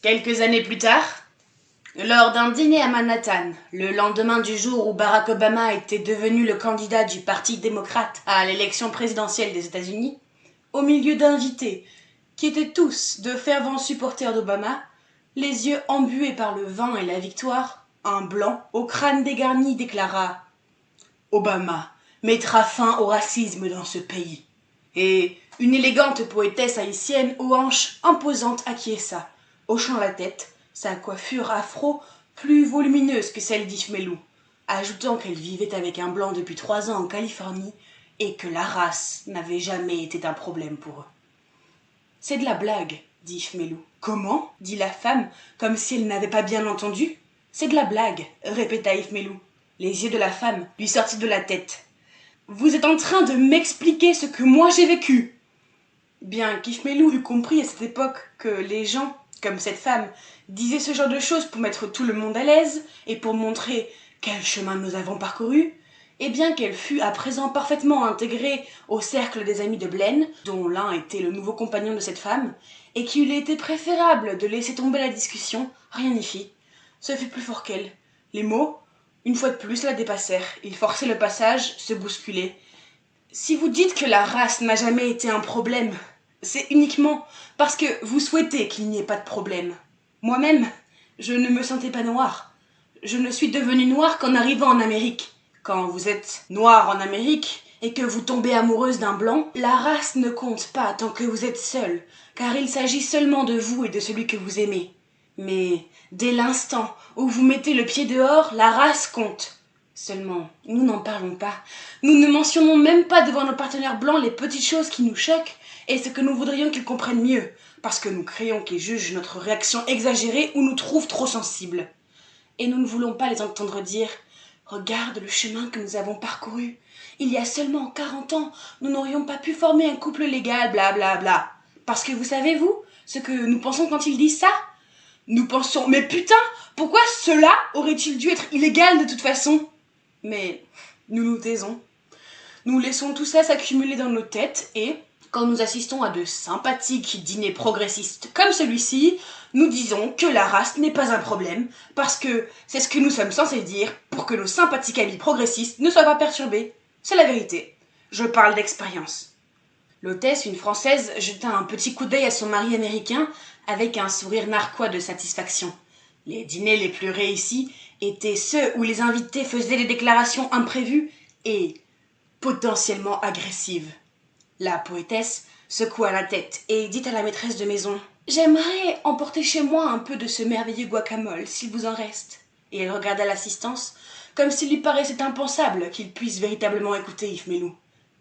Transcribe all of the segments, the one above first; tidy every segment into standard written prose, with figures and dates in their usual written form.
Quelques années plus tard, lors d'un dîner à Manhattan, le lendemain du jour où Barack Obama était devenu le candidat du Parti démocrate à l'élection présidentielle des États-Unis, au milieu d'invités qui étaient tous de fervents supporters d'Obama, les yeux embués par le vin et la victoire, un blanc au crâne dégarni déclara « Obama mettra fin au racisme dans ce pays ». Et une élégante poétesse haïtienne aux hanches imposantes acquiesça, hochant la tête, sa coiffure afro plus volumineuse que celle d'Yves Melou, ajoutant qu'elle vivait avec un blanc depuis 3 ans en Californie et que la race n'avait jamais été un problème pour eux. « C'est de la blague, dit Yves Melou. « Comment » dit la femme, comme si elle n'avait pas bien entendu. « C'est de la blague, répéta Yves Melou. Les yeux de la femme lui sortirent de la tête. Vous êtes en train de m'expliquer ce que moi j'ai vécu. Bien qu'Yves Melou eût compris à cette époque que les gens, comme cette femme, disaient ce genre de choses pour mettre tout le monde à l'aise et pour montrer quel chemin nous avons parcouru, et bien qu'elle fût à présent parfaitement intégrée au cercle des amis de Blaine, dont l'un était le nouveau compagnon de cette femme, et qu'il eût été préférable de laisser tomber la discussion, rien n'y fit. Ce fut plus fort qu'elle. Les mots, une fois de plus, la dépassèrent. Ils forçaient le passage, se bousculaient. Si vous dites que la race n'a jamais été un problème, c'est uniquement parce que vous souhaitez qu'il n'y ait pas de problème. Moi-même, je ne me sentais pas noire. Je ne suis devenue noire qu'en arrivant en Amérique. Quand vous êtes noire en Amérique et que vous tombez amoureuse d'un blanc, la race ne compte pas tant que vous êtes seule, car il s'agit seulement de vous et de celui que vous aimez. Mais dès l'instant où vous mettez le pied dehors, la race compte. Seulement, nous n'en parlons pas. Nous ne mentionnons même pas devant nos partenaires blancs les petites choses qui nous choquent et ce que nous voudrions qu'ils comprennent mieux, parce que nous craignons qu'ils jugent notre réaction exagérée ou nous trouvent trop sensibles. Et nous ne voulons pas les entendre dire « Regarde le chemin que nous avons parcouru. Il y a seulement 40 ans, nous n'aurions pas pu former un couple légal, bla bla bla. » Parce que vous savez, vous, ce que nous pensons quand ils disent ça? Nous pensons « Mais putain, pourquoi cela aurait-il dû être illégal de toute façon ?» Mais nous nous taisons. Nous laissons tout ça s'accumuler dans nos têtes et, quand nous assistons à de sympathiques dîners progressistes comme celui-ci, nous disons que la race n'est pas un problème, parce que c'est ce que nous sommes censés dire pour que nos sympathiques amis progressistes ne soient pas perturbés. C'est la vérité. Je parle d'expérience. L'hôtesse, une Française, jeta un petit coup d'œil à son mari américain avec un sourire narquois de satisfaction. Les dîners les plus réussis étaient ceux où les invités faisaient des déclarations imprévues et potentiellement agressives. La poétesse secoua la tête et dit à la maîtresse de maison « J'aimerais emporter chez moi un peu de ce merveilleux guacamole, s'il vous en reste. » Et elle regarda l'assistance comme s'il lui paraissait impensable qu'il puisse véritablement écouter Yves Melou.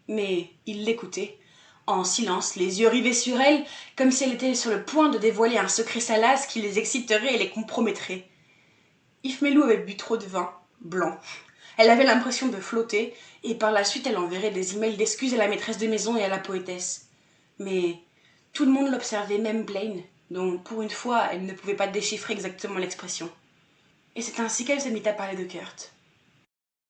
Mais il l'écoutait, en silence, les yeux rivés sur elle, comme si elle était sur le point de dévoiler un secret salace qui les exciterait et les compromettrait. Yves Melou avait bu trop de vin, blanc. Elle avait l'impression de flotter, et par la suite elle enverrait des emails d'excuses à la maîtresse de maison et à la poétesse. Mais tout le monde l'observait, même Blaine, dont pour une fois elle ne pouvait pas déchiffrer exactement l'expression. Et c'est ainsi qu'elle se mit à parler de Kurt.